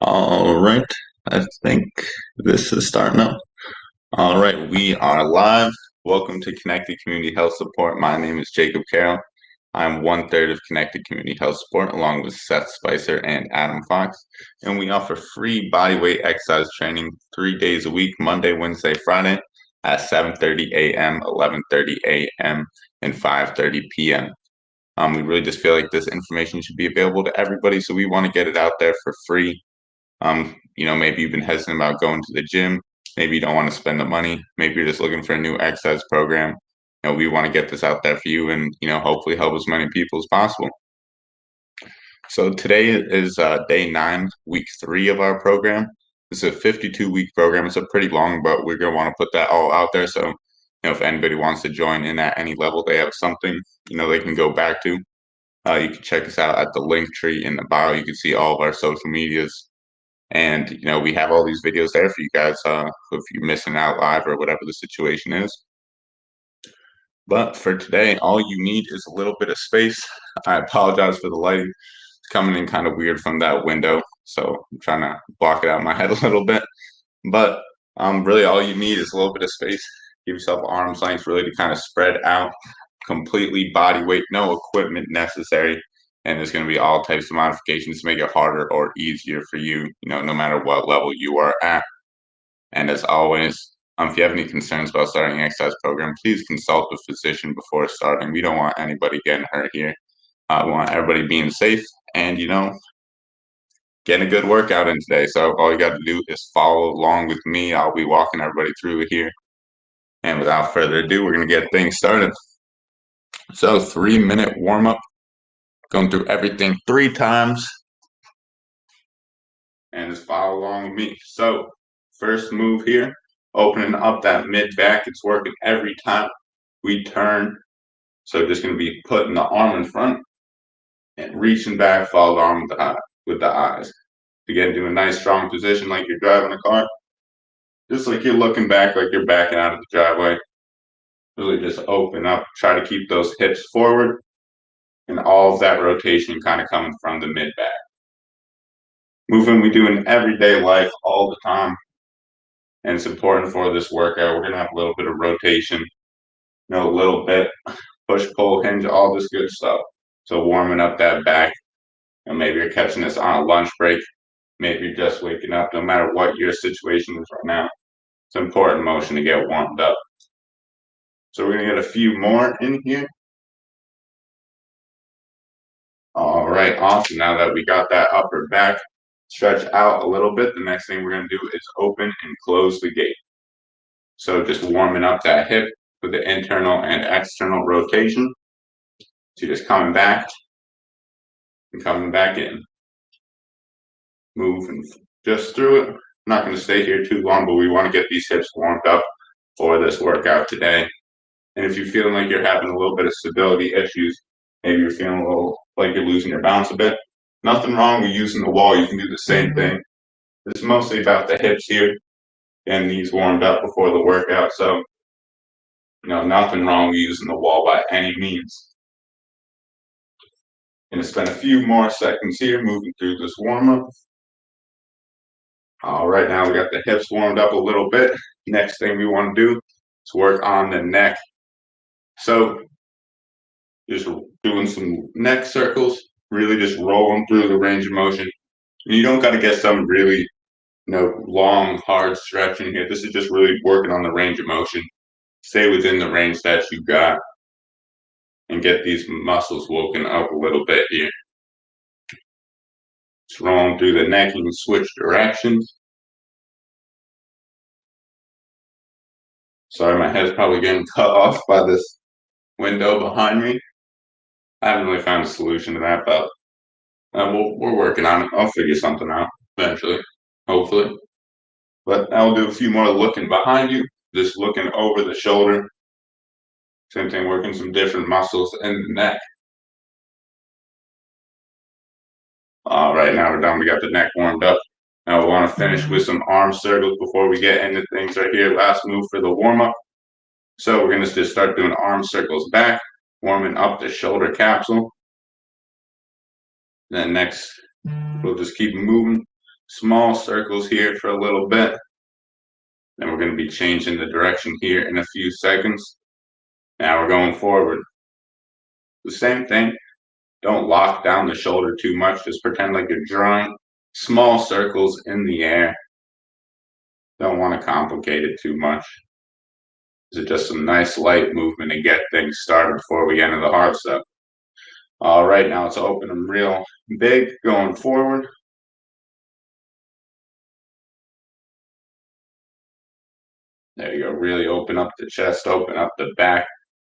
All right, I think this is starting up. All right, we are live. Welcome to Connected Community Health Support. My name is Jacob Carroll. I'm one third of Connected Community Health Support, along with Seth Spicer and Adam Fox. And we offer free bodyweight exercise training 3 days a week, Monday, Wednesday, Friday, at 7:30 a.m., 11:30 a.m., and 5:30 p.m. We really just feel like this information should be available to everybody, so we want to get it out there for free. Maybe you've been hesitant about going to the gym. Maybe you don't want to spend the money. Maybe you're just looking for a new exercise program. We want to get this out there for you and, hopefully help as many people as possible. So today is day 9, week 3 of our program. It's a 52-week program. It's a pretty long, but we're going to want to put that all out there. So, if anybody wants to join in at any level, they have something, they can go back to. You can check us out at the link tree in the bio. You can see all of our social medias. And, we have all these videos there for you guys if you're missing out live or whatever the situation is. But for today, all you need is a little bit of space. I apologize for the lighting. It's coming in kind of weird from that window. So I'm trying to block it out of my head a little bit. But really all you need is a little bit of space. Give yourself arm's length really to kind of spread out completely body weight, no equipment necessary. And there's going to be all types of modifications to make it harder or easier for you, no matter what level you are at. And as always, if you have any concerns about starting an exercise program, please consult a physician before starting. We don't want anybody getting hurt here. We want everybody being safe and, getting a good workout in today. So all you got to do is follow along with me. I'll be walking everybody through it here. And without further ado, we're going to get things started. So 3-minute warm up, going through everything 3 times. And just follow along with me. So first move here, opening up that mid back. It's working every time we turn. So just going to be putting the arm in front and reaching back, follow the arm with the eyes. Again, do a nice strong position like you're driving a car. Just like you're looking back, like you're backing out of the driveway. Really just open up, try to keep those hips forward and all of that rotation kind of coming from the mid back. Movement we do in everyday life all the time. And it's important for this workout. We're going to have a little bit of rotation, a little bit push, pull, hinge, all this good stuff. So warming up that back. Maybe you're catching this on a lunch break. Maybe you're just waking up. No matter what your situation is right now, it's important motion to get warmed up. So we're going to get a few more in here. All right, awesome. Now that we got that upper back stretch out a little bit, the next thing we're going to do is open and close the gate. So just warming up that hip with the internal and external rotation. So you're just coming back and coming back in. Moving just through it. I'm not going to stay here too long, but we want to get these hips warmed up for this workout today. And if you're feeling like you're having a little bit of stability issues, maybe you're feeling a little like you're losing your balance a bit, nothing wrong with using the wall. You can do the same thing. It's mostly about the hips here and these warmed up before the workout. So, nothing wrong with using the wall by any means. Going to spend a few more seconds here moving through this warm-up. All right, now we got the hips warmed up a little bit. Next thing we want to do is work on the neck. So just doing some neck circles, really just rolling through the range of motion. And you don't got to get some really, long, hard stretching here. This is just really working on the range of motion. Stay within the range that you got and get these muscles woken up a little bit here. Just rolling through the neck, you can switch directions. Sorry, my head's probably getting cut off by this window behind me. I haven't really found a solution to that, but we're working on it. I'll figure something out eventually, hopefully. But I'll do a few more looking behind you, just looking over the shoulder. Same thing, working some different muscles in the neck. All right, now we're done. We got the neck warmed up. Now we want to finish with some arm circles before we get into things right here. Last move for the warm-up. So we're going to just start doing arm circles back, warming up the shoulder capsule. Then next, we'll just keep moving. Small circles here for a little bit. Then we're going to be changing the direction here in a few seconds. Now we're going forward. The same thing. Don't lock down the shoulder too much. Just pretend like you're drawing small circles in the air. Don't want to complicate it too much. This is just some nice light movement to get things started before we get into the hard stuff. All right, now let's open them real big going forward. There you go. Really open up the chest, open up the back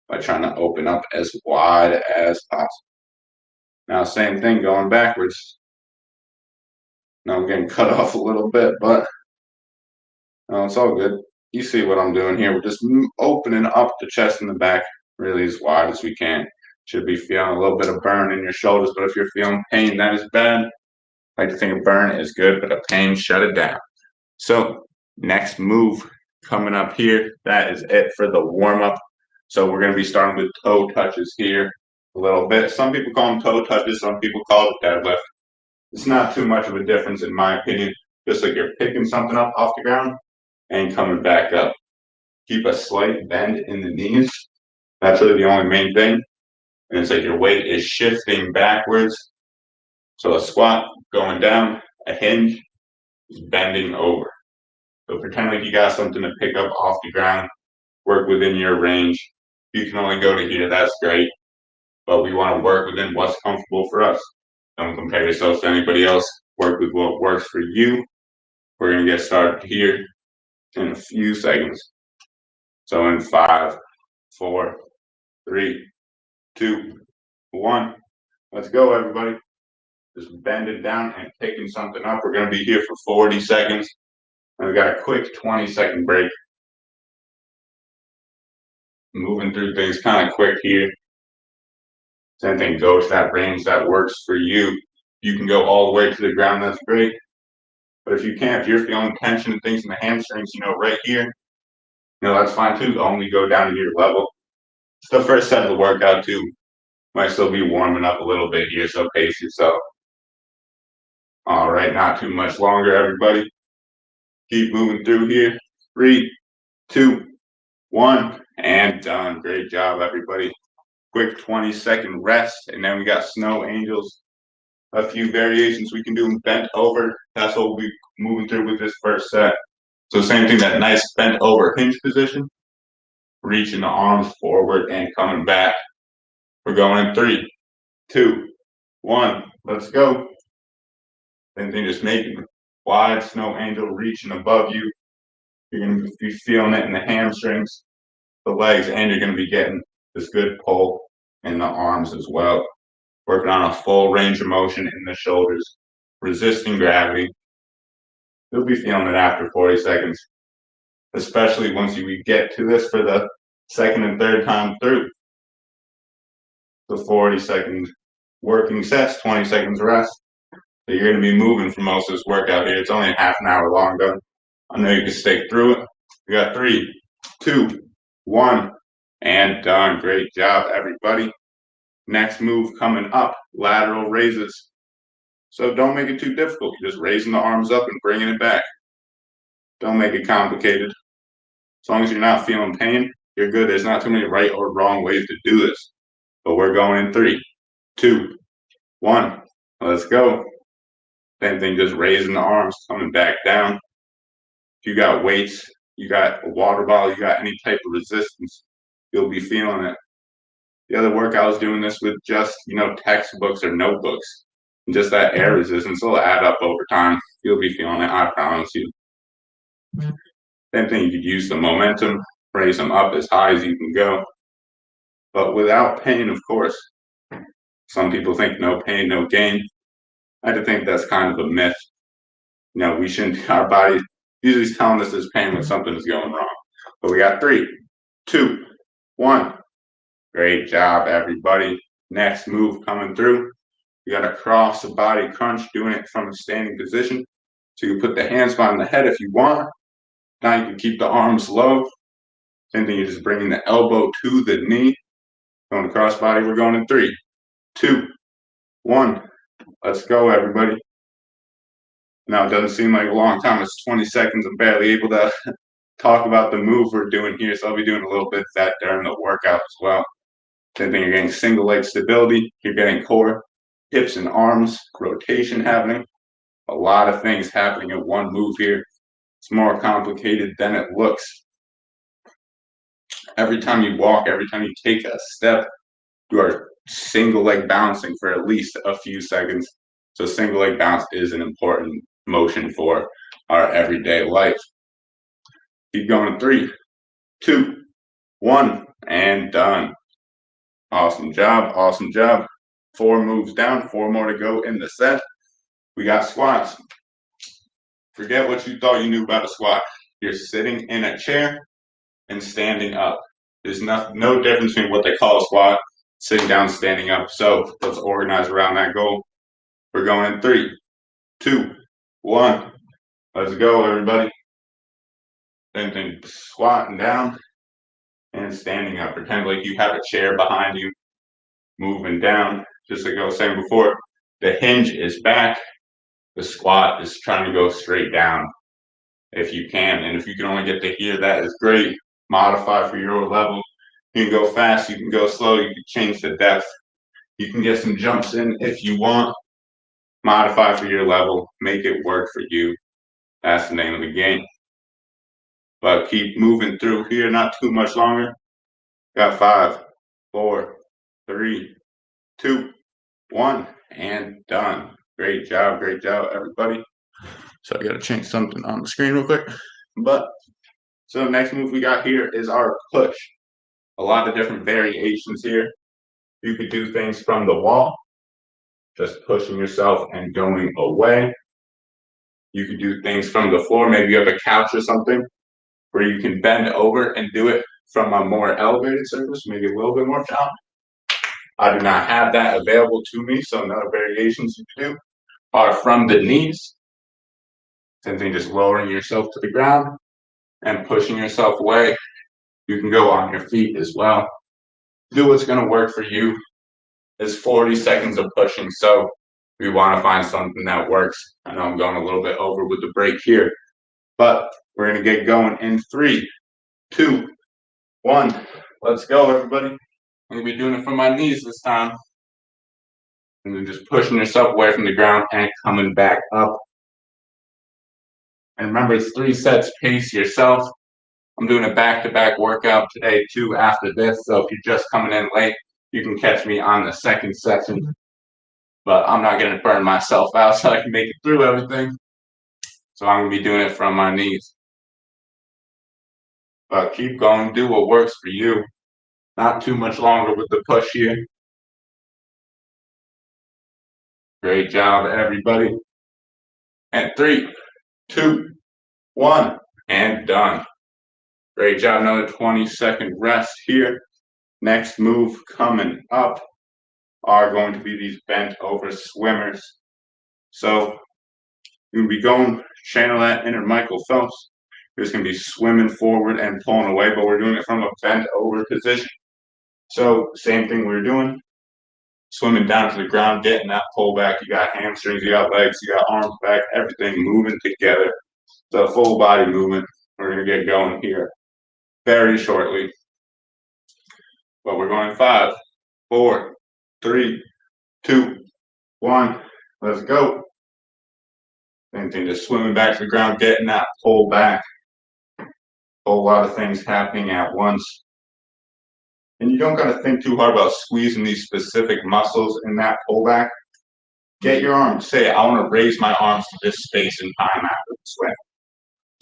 by trying to open up as wide as possible. Now, same thing going backwards. Now I'm getting cut off a little bit, but no, it's all good. You see what I'm doing here. We're just opening up the chest and the back really as wide as we can. Should be feeling a little bit of burn in your shoulders, but if you're feeling pain, that is bad. I like to think a burn is good, but a pain, shut it down. So next move coming up here, that is it for the warm-up. So we're going to be starting with toe touches here a little bit. Some people call them toe touches, some people call it deadlift. It's not too much of a difference in my opinion, just like you're picking something up off the ground and coming back up. Keep a slight bend in the knees. That's really the only main thing. And it's like your weight is shifting backwards. So a squat going down, a hinge is bending over. So pretend like you got something to pick up off the ground, work within your range. If you can only go to here, that's great. But we want to work within what's comfortable for us. Don't compare yourself to anybody else. Work with what works for you. We're going to get started here in a few seconds. So in 5, 4, 3, 2, 1. Let's go, everybody. Just bend it down and picking something up. We're going to be here for 40 seconds. And we got a quick 20-second break. Moving through things kind of quick here. Same thing, go to that range that works for you. You can go all the way to the ground, that's great. But if you can't, if you're feeling tension and things in the hamstrings, right here, that's fine too. Only go down to your level. It's the first set of the workout too. Might still be warming up a little bit here, so pace yourself. All right, not too much longer, everybody. Keep moving through here. 3, 2, 1, and done. Great job, everybody. Quick 20-second rest, and then we got snow angels. A few variations we can do bent over. That's what we'll be moving through with this first set. So same thing, that nice bent over hinge position. Reaching the arms forward and coming back. We're going in 3, 2, 1. Let's go. Same thing, just making wide snow angel reaching above you. You're going to be feeling it in the hamstrings, the legs, and you're going to be getting this good pull in the arms as well. Working on a full range of motion in the shoulders, resisting gravity. You'll be feeling it after 40 seconds, especially once you get to this for the second and third time through. The 40-second working sets, 20 seconds rest. So you're going to be moving for most of this workout here. It's only a half an hour long, though. I know you can stick through it. We got 3, 2, 1, and done. Great job, everybody. Next move coming up, lateral raises. So don't make it too difficult. You're just raising the arms up and bringing it back. Don't make it complicated. As long as you're not feeling pain, you're good. There's not too many right or wrong ways to do this. But we're going in 3, 2, 1. Let's go. Same thing, just raising the arms, coming back down. If you got weights, you got a water bottle, you got any type of resistance, you'll be feeling it. The other work I was doing this with just, textbooks or notebooks. And just that air resistance will add up over time. You'll be feeling it, I promise you. Same thing, you could use the momentum, raise them up as high as you can go. But without pain, of course. Some people think no pain, no gain. I think that's kind of a myth. We shouldn't, our body usually is telling us there's pain when something is going wrong. But we got 3, 2, 1. Great job, everybody. Next move coming through. You got a cross body crunch, doing it from a standing position. So you can put the hands behind the head if you want. Now you can keep the arms low. Same thing, you're just bringing the elbow to the knee. Going to cross body, we're going in 3, 2, 1. Let's go, everybody. Now, it doesn't seem like a long time. It's 20 seconds. I'm barely able to talk about the move we're doing here. So I'll be doing a little bit of that during the workout as well. Same thing, you're getting single leg stability. You're getting core, hips and arms, rotation happening. A lot of things happening in one move here. It's more complicated than it looks. Every time you walk, every time you take a step, you are single leg bouncing for at least a few seconds. So single leg bounce is an important motion for our everyday life. Keep going. 3, 2, 1, and done. Awesome job. Awesome job. 4 moves down, 4 more to go in the set. We got squats. Forget what you thought you knew about a squat. You're sitting in a chair and standing up. There's no difference between what they call a squat, sitting down, standing up. So let's organize around that goal. We're going in 3, 2, 1. Let's go, everybody. Same thing, squatting down and standing up. Pretend like you have a chair behind you, moving down. Just like I was saying before, the hinge is back. The squat is trying to go straight down if you can. And if you can only get to here, that is great. Modify for your level. You can go fast, you can go slow, you can change the depth. You can get some jumps in if you want. Modify for your level, make it work for you. That's the name of the game. But keep moving through here, not too much longer. Got 5, 4, 3, 2, 1, and done. Great job, everybody. So I got to change something on the screen real quick. But so the next move we got here is our push. A lot of different variations here. You could do things from the wall, just pushing yourself and going away. You could do things from the floor. Maybe you have a couch or something where you can bend over and do it from a more elevated surface, maybe a little bit more challenging. I do not have that available to me, so another variations you can do are from the knees. Same thing, just lowering yourself to the ground and pushing yourself away. You can go on your feet as well. Do what's going to work for you. It's 40 seconds of pushing, so we want to find something that works. I know I'm going a little bit over with the break here, but we're going to get going in 3, 2, 1. Let's go, everybody. I'm going to be doing it from my knees this time. And then just pushing yourself away from the ground and coming back up. And remember, it's 3 sets. Pace yourself. I'm doing a back-to-back workout today, too, after this. So if you're just coming in late, you can catch me on the second session. But I'm not going to burn myself out so I can make it through everything. So I'm going to be doing it from my knees. But keep going. Do what works for you. Not too much longer with the push here. Great job, everybody. And 3, 2, 1, and done. Great job. Another 20-second rest here. Next move coming up are going to be these bent over swimmers. So you'll be going, channel that inner Michael Phelps. You're just going to be swimming forward and pulling away, but we're doing it from a bent over position. So same thing we're doing. Swimming down to the ground, getting that pull back. You got hamstrings, you got legs, you got arms back, everything moving together. So full body movement. We're going to get going here very shortly. But we're going 5, 4, 3, 2, 1. Let's go. Same thing, just swimming back to the ground, getting that pull back. A whole lot of things happening at once. And you don't got to think too hard about squeezing these specific muscles in that pullback. Get your arms. Say, I want to raise my arms to this space in time after the swim.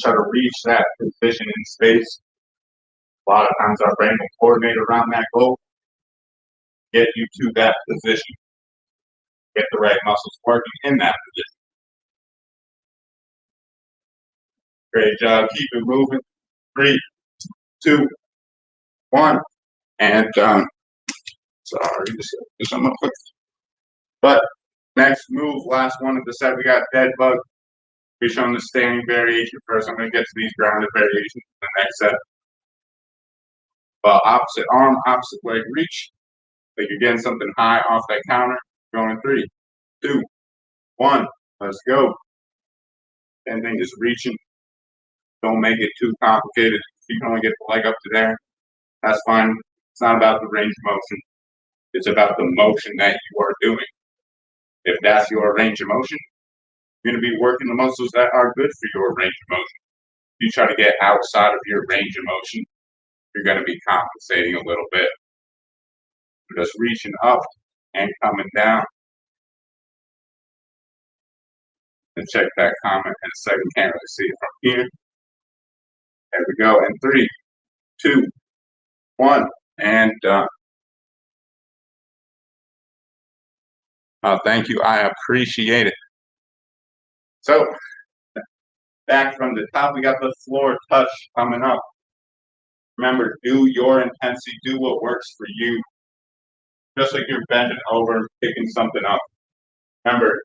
Try to reach that position in space. A lot of times our brain will coordinate around that goal. Get you to that position. Get the right muscles working in that position. Great job. Keep it moving. 3, 2, 1, and done. Sorry, just do something quick. But next move, last one of the set, we got dead bug. We're showing the standing variation first. I'm going to get to these grounded variations in the next set. But opposite arm, opposite leg reach. Like you're getting something high off that counter. Going 3, 2, 1. Let's go. Same thing, just reaching. Don't make it too complicated. If you can only get the leg up to there, that's fine. It's not about the range of motion. It's about the motion that you are doing. If that's your range of motion, you're going to be working the muscles that are good for your range of motion. If you try to get outside of your range of motion, you're going to be compensating a little bit. Just reaching up and coming down. And check that comment in a second. Can't really see it from here. There we go. And 3, 2, 1, and done. Thank you. I appreciate it. So, back from the top, we got the floor touch coming up. Remember, do your intensity, do what works for you. Just like you're bending over, picking something up. Remember,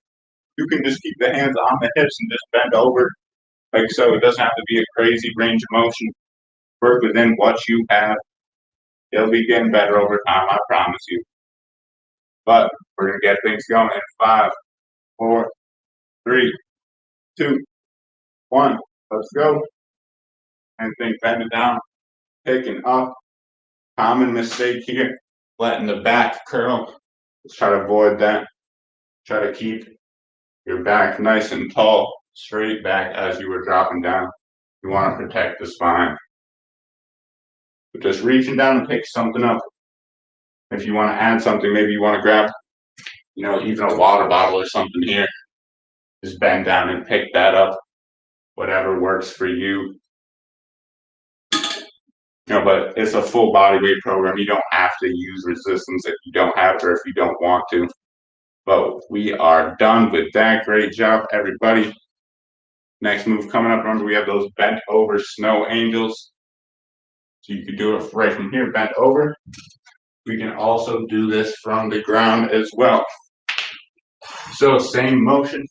you can just keep the hands on the hips and just bend over like so. It doesn't have to be a crazy range of motion. Work within what you have. It'll be getting better over time, I promise you. But we're going to get things going in 5, 4, 3, 2, 1. Let's go. And think bending down, picking up. Common mistake here, letting the back curl. Let's try to avoid that. Try to keep your back nice and tall, straight back as you were dropping down. You want to protect the spine. But just reaching down and pick something up. If you want to add something, maybe you want to grab, even a water bottle or something here. Just bend down and pick that up. Whatever works for you. But it's a full body weight program. You don't have to use resistance if you don't have it or if you don't want to. But we are done with that. Great job, everybody. Next move coming up. Remember, we have those bent over snow angels. So you can do it right from here, bent over. We can also do this from the ground as well. So same motion,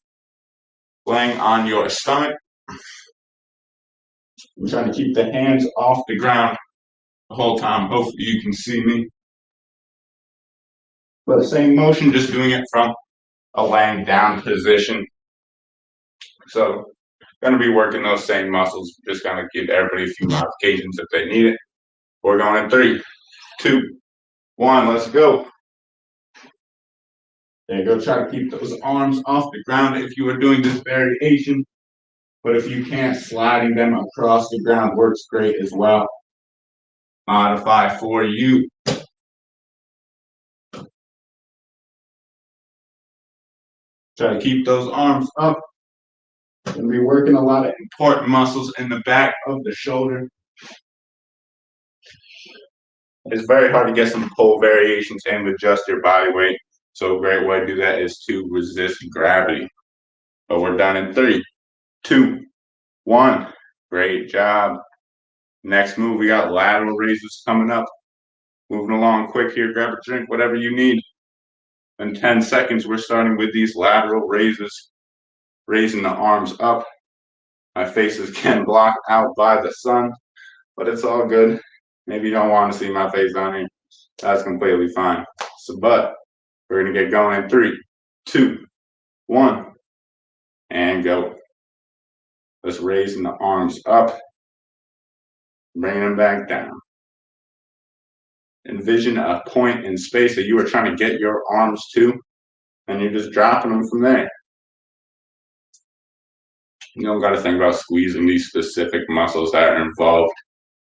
laying on your stomach. I'm trying to keep the hands off the ground the whole time. Hopefully you can see me. But the same motion, just doing it from a laying down position. So going to be working those same muscles. Just going to give everybody a few modifications if they need it. We're going in 3, 2, 1. Let's go. There you go. Try to keep those arms off the ground if you are doing this variation. But if you can't, sliding them across the ground works great as well. Modify for you. Try to keep those arms up. Going to be working a lot of important muscles in the back of the shoulder. It's very hard to get some pull variations and adjust your body weight. So a great way to do that is to resist gravity. But we're done in 3, 2, 1. Great job. Next move, we got lateral raises coming up. Moving along quick here. Grab a drink, whatever you need. In 10 seconds, we're starting with these lateral raises. Raising the arms up. My face is getting blocked out by the sun, but it's all good. Maybe you don't want to see my face on here. That's completely fine. But we're going to get going in 3, 2, 1, and go. Let's raising the arms up, bringing them back down. Envision a point in space that you are trying to get your arms to, and you're just dropping them from there. You don't got to think about squeezing these specific muscles that are involved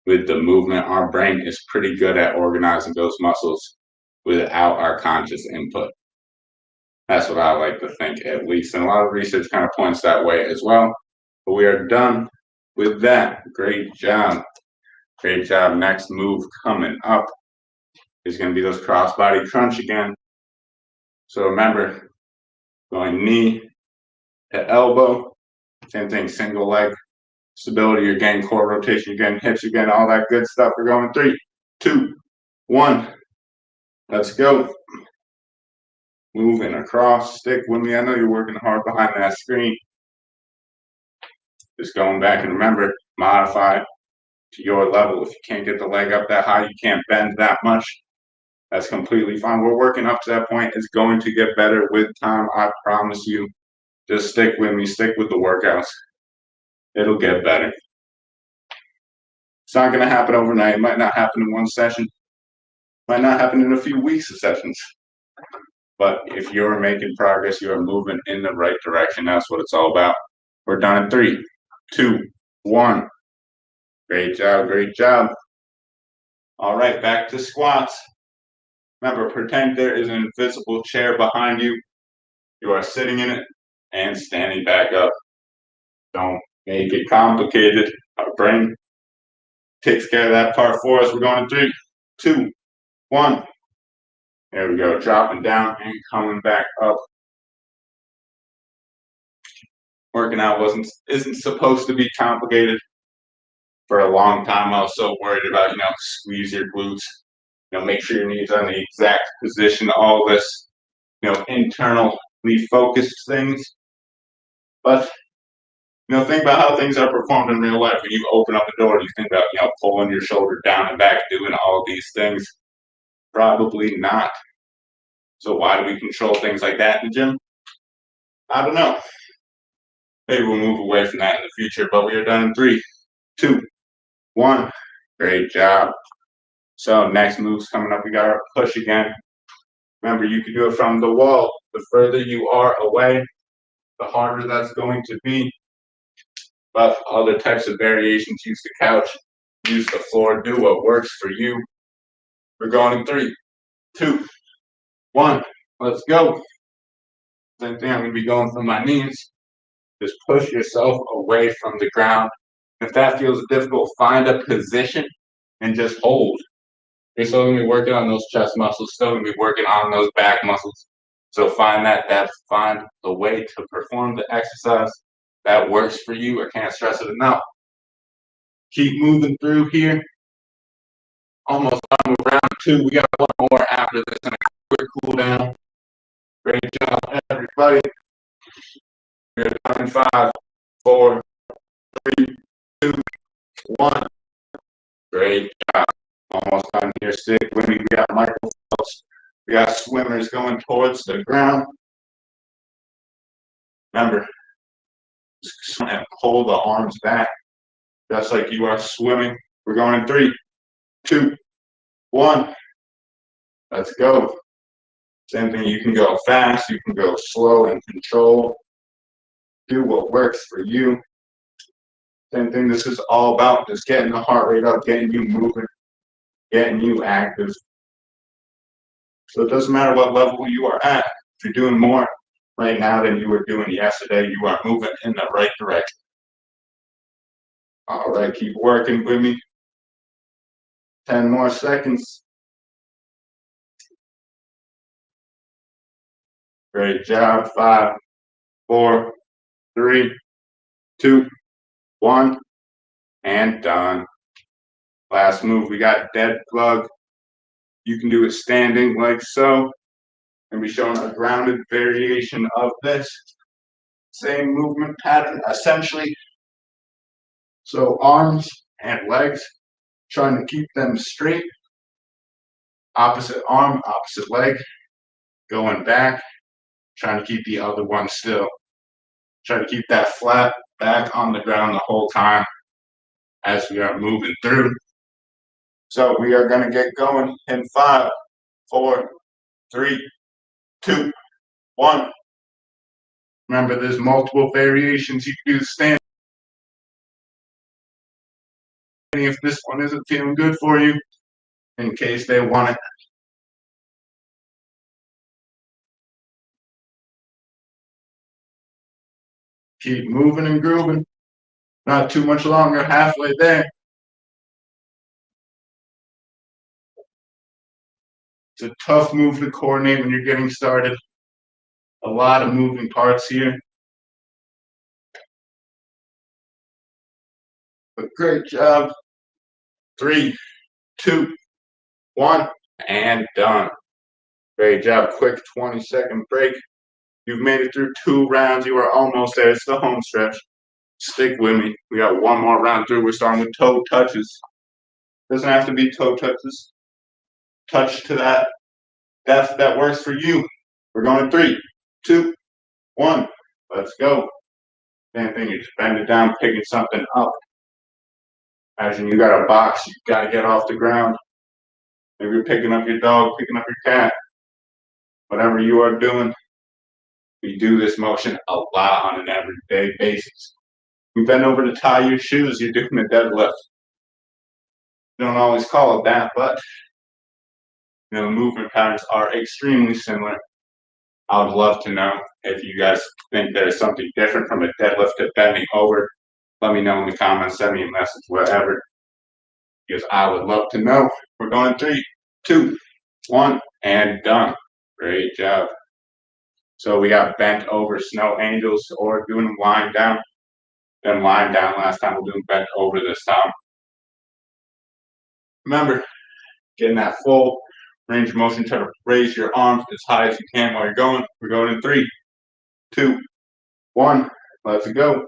with the movement. Our brain is pretty good at organizing those muscles without our conscious input. That's what I like to think, at least. And a lot of research kind of points that way as well. But we are done with that. Great job. Great job. Next move coming up is going to be those crossbody crunch again. So remember, going knee to elbow. Same thing, single leg. Stability, you're getting core rotation, you're getting hips, you're getting all that good stuff. We're going 3, 2, 1. Let's go. Moving across. Stick with me. I know you're working hard behind that screen. Just going back and remember, modify to your level. If you can't get the leg up that high, you can't bend that much. That's completely fine. We're working up to that point. It's going to get better with time. I promise you. Just stick with me. Stick with the workouts. It'll get better. It's not going to happen overnight. It might not happen in one session. It might not happen in a few weeks of sessions. But if you're making progress, you are moving in the right direction. That's what it's all about. We're done in 3, 2, 1. Great job, great job. All right, back to squats. Remember, pretend there is an invisible chair behind you. You are sitting in it and standing back up. Don't make it complicated. Our brain takes care of that part for us. We're going in 3, 2, 1. There we go. Dropping down and coming back up. Working out isn't supposed to be complicated. For a long time, I was so worried about, squeeze your glutes, make sure your knees are in the exact position, all this, internally focused things. But, think about how things are performed in real life. When you open up the door, you think about, pulling your shoulder down and back, doing all these things. Probably not. So why do we control things like that in the gym? I don't know. Maybe we'll move away from that in the future, but we are done in 3, 2, 1. Great job. So next move's coming up. We got our push again. Remember, you can do it from the wall. The further you are away, the harder that's going to be. But other types of variations, use the couch, use the floor, do what works for you. We're going in 3, 2, 1. Let's go. Same thing, I'm going to be going from my knees. Just push yourself away from the ground. If that feels difficult, find a position and just hold. You're still going to be working on those chest muscles, still going to be working on those back muscles. So find that depth, find the way to perform the exercise that works for you. I can't stress it enough. Keep moving through here. Almost done with round 2. We got one more after this and a quick cool down. Great job, everybody. We're done in 5, 4, 3, 2, 1. Great job. Almost done here. Stick with me. We got Michael Phelps. We got swimmers going towards the ground. Remember, and pull the arms back, just like you are swimming. We're going in 3, 2, 1. Let's go. Same thing. You can go fast. You can go slow and control. Do what works for you. Same thing. This is all about just getting the heart rate up, getting you moving, getting you active. So it doesn't matter what level you are at. If you're doing more right now than you were doing yesterday, you are moving in the right direction. All right, keep working with me. 10 more seconds. Great job. 5, 4, 3, 2, 1, and done. Last move, we got dead plug. You can do it standing like so. And be showing a grounded variation of this. Same movement pattern, essentially. So arms and legs, trying to keep them straight. Opposite arm, opposite leg, going back, trying to keep the other one still. Try to keep that flat back on the ground the whole time as we are moving through. So we are going to get going in 5, 4, 3, 2, 1. Remember, there's multiple variations you can do standing. If this one isn't feeling good for you, in case they want it. Keep moving and grooving. Not too much longer, halfway there. It's a tough move to coordinate when you're getting started. A lot of moving parts here. But great job. 3, 2, 1, and done. Great job. Quick 20-second break. You've made it through 2 rounds. You are almost there. It's the home stretch. Stick with me. We got one more round through. We're starting with toe touches. Doesn't have to be toe touches. Touch to that depth that works for you. We're going in 3, 2, 1. Let's go. Same thing, you just bend it down, picking something up. Imagine you got a box, you got to get off the ground. Maybe you're picking up your dog, picking up your cat. Whatever you are doing, we do this motion a lot on an everyday basis. You bend over to tie your shoes, you're doing a deadlift. You don't always call it that, but movement patterns are extremely similar. I would love to know if you guys think there's something different from a deadlift to bending over. Let me know in the comments, send me a message, whatever, because I would love to know. We're going 3, 2, 1, and done. Great job. So we got bent over snow angels, or doing them lying down. Then lying down last time, we're doing bent over this time. Remember, getting that full range of motion, try to raise your arms as high as you can while you're going. We're going in 3, 2, 1. Let's go.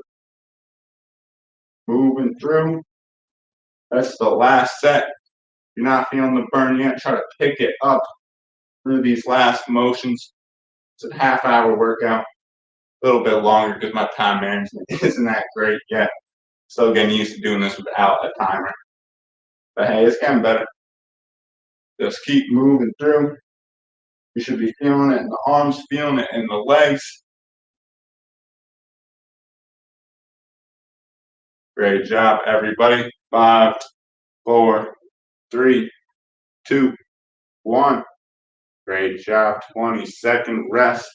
Moving through. That's the last set. If you're not feeling the burn yet, try to pick it up through these last motions. It's a half-hour workout, a little bit longer because my time management isn't that great yet. Still getting used to doing this without a timer. But hey, it's getting better. Just keep moving through. You should be feeling it in the arms, feeling it in the legs. Great job, everybody. 5, 4, 3, 2, 1. Great job. 20-second rest.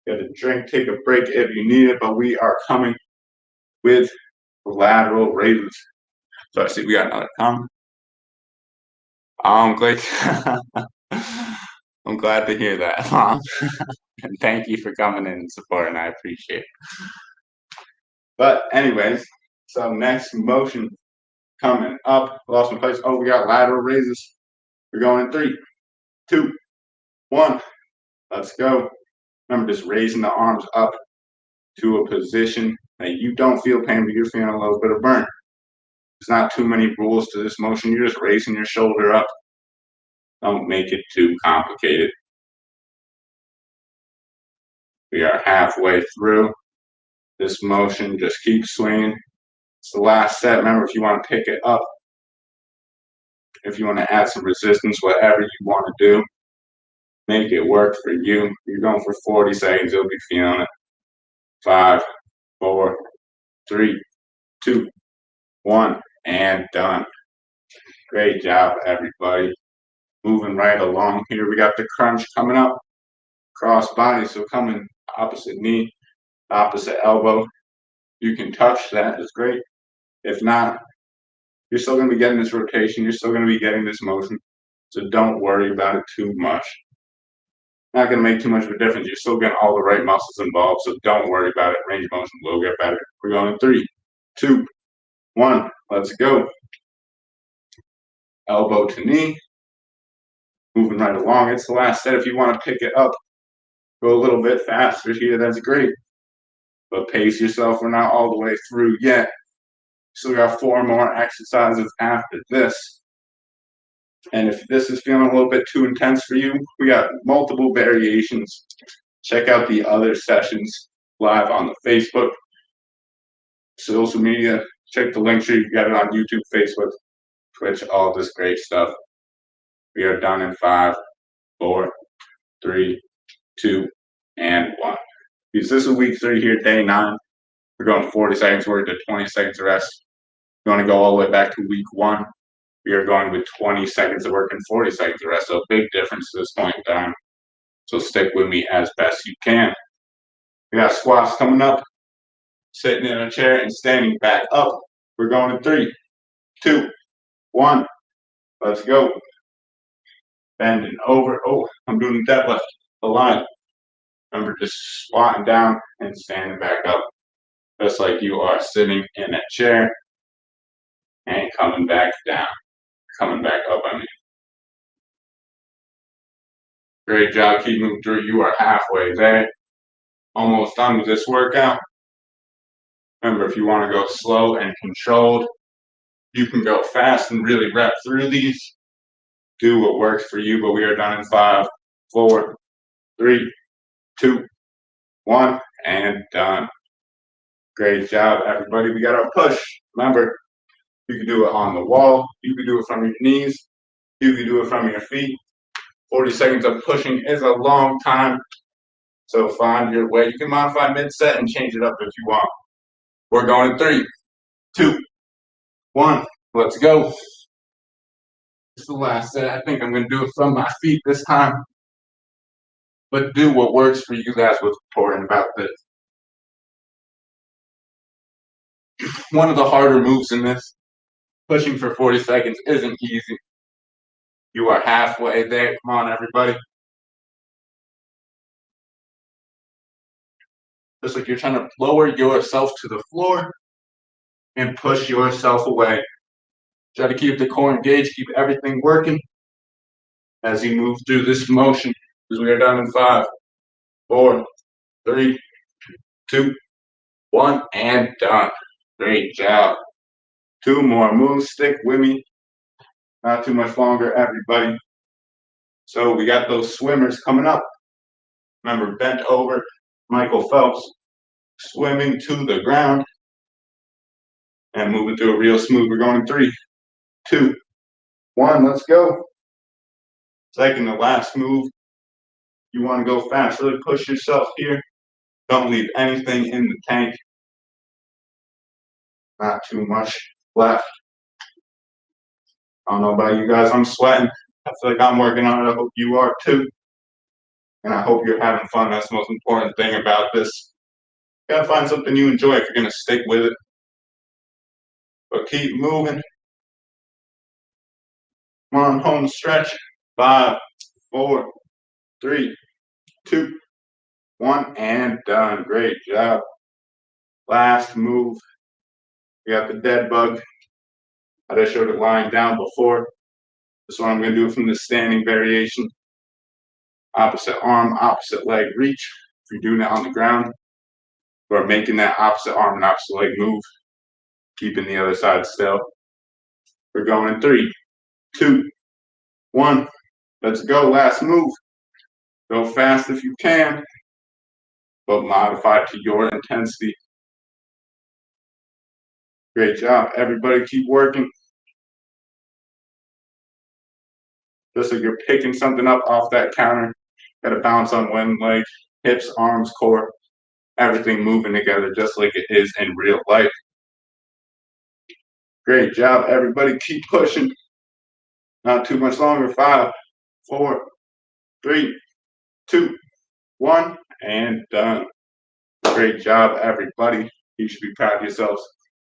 Get a drink, take a break if you need it, but we are coming with lateral raises. So I see we got another comment. I'm glad. I'm glad to hear that, Mom. And thank you for coming in and supporting. I appreciate it. But anyways, so next motion coming up. Lost my place. Oh, we got lateral raises. We're going in 3, 2, 1. Let's go. Remember, just raising the arms up to a position that you don't feel pain, but you're feeling a little bit of burn. There's not too many rules to this motion. You're just raising your shoulder up. Don't make it too complicated. We are halfway through this motion. Just keep swinging. It's the last set. Remember, if you want to pick it up, if you want to add some resistance, whatever you want to do, make it work for you. You're going for 40 seconds. You'll be feeling it. 5, 4, 3, 2, 1, and done. Great job, everybody. Moving right along here. We got the crunch coming up. Cross body, so coming opposite knee, opposite elbow. You can touch that, is great. If not, you're still going to be getting this rotation. You're still going to be getting this motion. So don't worry about it too much. Not going to make too much of a difference. You're still getting all the right muscles involved, so don't worry about it. Range of motion will get better. We're going in 3, 2, 1. Let's go. Elbow to knee. Moving right along. It's the last set. If you want to pick it up, go a little bit faster here. That's great. But pace yourself. We're not all the way through yet. Still got 4 more exercises after this. And if this is feeling a little bit too intense for you, we got multiple variations. Check out the other sessions live on the Facebook, social media. Check the link tree. You got it on YouTube, Facebook, Twitch, all this great stuff. We are done in 5, 4, 3, 2, and 1. Because this is week 3 here, day 9. We're going 40 seconds work to 20 seconds of rest. We're going to go all the way back to week 1. We are going with 20 seconds of work and 40 seconds of rest. So a big difference to this point in time. So stick with me as best you can. We got squats coming up, sitting in a chair and standing back up. We're going in 3, 2, 1. Let's go. Bending over. Oh, I'm doing the deadlift. The line. Remember, just squatting down and standing back up. Just like you are sitting in a chair and coming back down. Coming back up, I mean. Great job. Keep moving through. You are halfway there. Almost done with this workout. Remember, if you want to go slow and controlled, you can go fast and really rep through these. Do what works for you, but we are done in 5, 4, 3, 2, 1, and done. Great job, everybody. We got our push. Remember, you can do it on the wall. You can do it from your knees. You can do it from your feet. 40 seconds of pushing is a long time. So find your way. You can modify mid-set and change it up if you want. We're going in 3, 2, 1. Let's go. This is the last set. I think I'm going to do it from my feet this time. But do what works for you guys. What's important about this. One of the harder moves in this, pushing for 40 seconds, isn't easy. You are halfway there. Come on, everybody. Just like you're trying to lower yourself to the floor and push yourself away. Try to keep the core engaged, keep everything working as you move through this motion. Because we are done in 5, 4, 3, 2, 1, and done. Great job. 2 more moves. Stick with me. Not too much longer, everybody. So we got those swimmers coming up. Remember, bent over, Michael Phelps, swimming to the ground and moving through it real smooth. We're going in 3, 2, 1. Let's go. Second to last move. You want to go fast. Really push yourself here. Don't leave anything in the tank. Not too much left. I don't know about you guys. I'm sweating. I feel like I'm working on it. I hope you are too. And I hope you're having fun. That's the most important thing about this. You gotta find something you enjoy if you're gonna stick with it. But keep moving. Come on, home stretch. 5, 4, 3, 2, 1, and done. Great job. Last move. We got the dead bug. I just showed it lying down before. This one I'm going to do it from the standing variation. Opposite arm, opposite leg reach. If you're doing it on the ground, or making that opposite arm and opposite leg move, keeping the other side still. We're going in 3, 2, 1. Let's go. Last move. Go fast if you can, but modify to your intensity. Great job. Everybody keep working. Just like you're picking something up off that counter. Got to bounce on one leg, hips, arms, core, everything moving together just like it is in real life. Great job, everybody. Keep pushing. Not too much longer. 5, 4, 3, 2, 1, and done. Great job, everybody. You should be proud of yourselves.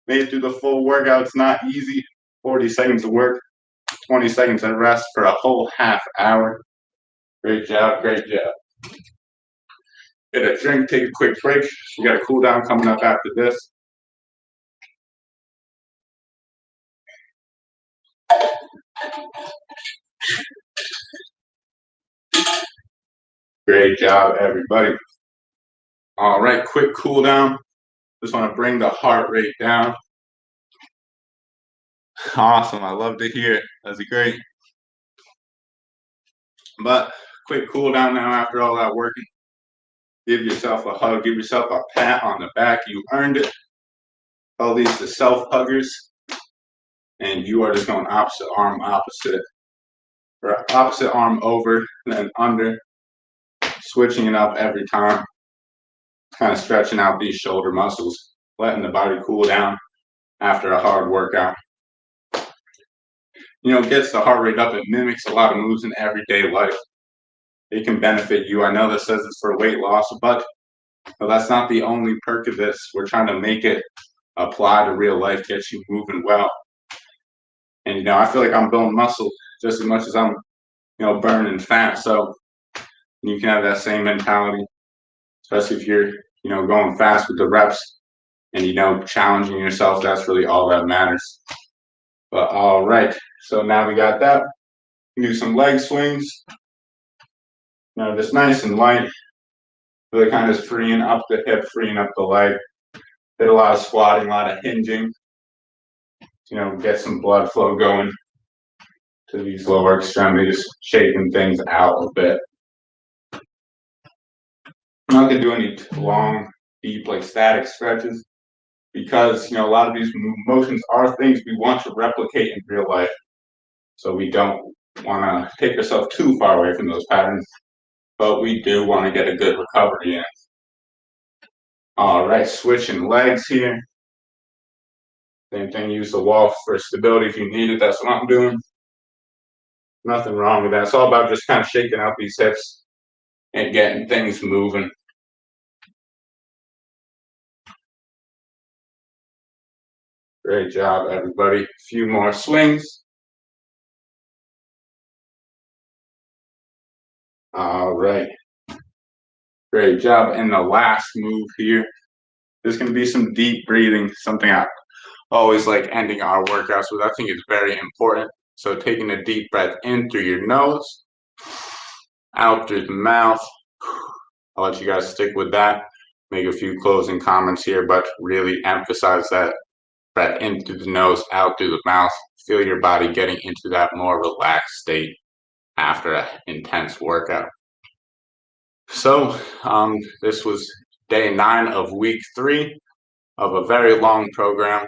Made it through the full workout. It's not easy. 40 seconds of work, 20 seconds of rest for a whole half hour. Great job, great job. Get a drink, take a quick break. We got a cool down coming up after this. Great job, everybody. All right, quick cool down. Just want to bring the heart rate down. Awesome, I love to hear it. That's great. But quick cool down now after all that working. Give yourself a hug, give yourself a pat on the back. You earned it. All these the self-huggers. And you are just going opposite arm, opposite. Or opposite arm over, then under. Switching it up every time. Kind of stretching out these shoulder muscles. Letting the body cool down after a hard workout. You know, it gets the heart rate up. It mimics a lot of moves in everyday life. It can benefit you. I know this says it's for weight loss, but that's not the only perk of this. We're trying to make it apply to real life, get you moving well. And, you know, I feel like I'm building muscle just as much as I'm, you know, burning fat. So you can have that same mentality, especially if you're, you know, going fast with the reps and, you know, challenging yourself. That's really all that matters. But all right. So now we got that. Do some leg swings. Now just nice and light. Really kind of freeing up the hip, freeing up the leg. Did a lot of squatting, a lot of hinging. You know, get some blood flow going to these lower extremities, shaking things out a bit. I'm not gonna do any long, deep, like static stretches. because a lot of these motions are things we want to replicate in real life. So we don't want to take ourselves too far away from those patterns, but we do want to get a good recovery in. All right, switching legs here. Same thing, use the wall for stability if you need it. That's what I'm doing. Nothing wrong with that. It's all about just kind of shaking out these hips and getting things moving. Great job, everybody. A few more swings. All right. Great job. And the last move here, there's going to be some deep breathing, something I always like ending our workouts with. I think it's very important. So taking a deep breath in through your nose, out through the mouth. I'll let you guys stick with that. Make a few closing comments here, but really emphasize that breath in through the nose, out through the mouth. Feel your body getting into that more relaxed state after an intense workout. So this was day 9 of week 3 of a very long program.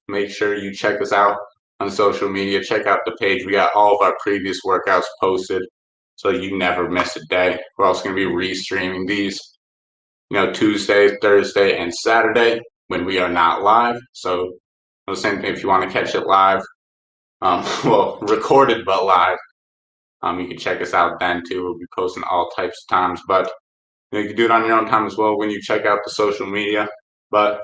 Make sure you check us out on social media. Check out the page. We got all of our previous workouts posted so you never miss a day. We're also going to be restreaming these, Tuesday, Thursday, and Saturday when we are not live. So the same thing if you want to catch it live, well, recorded but live. You can check us out then too. We'll be posting all types of times, but you can do it on your own time as well when you check out the social media. But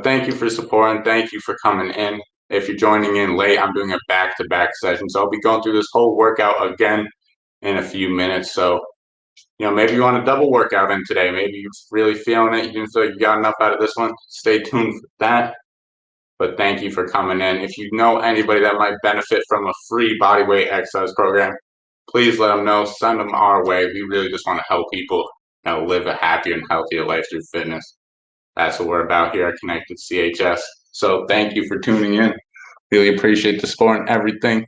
thank you for supporting. Thank you for coming in. If you're joining in late, I'm doing a back-to-back session, so I'll be going through this whole workout again in a few minutes. So, maybe you want a double workout in today. Maybe you're really feeling it. You didn't feel like you got enough out of this one. Stay tuned for that. But thank you for coming in. If you know anybody that might benefit from a free bodyweight exercise program, please let them know. Send them our way. We really just want to help people live a happier and healthier life through fitness. That's what we're about here at Connected CHS. So thank you for tuning in. Really appreciate the support and everything.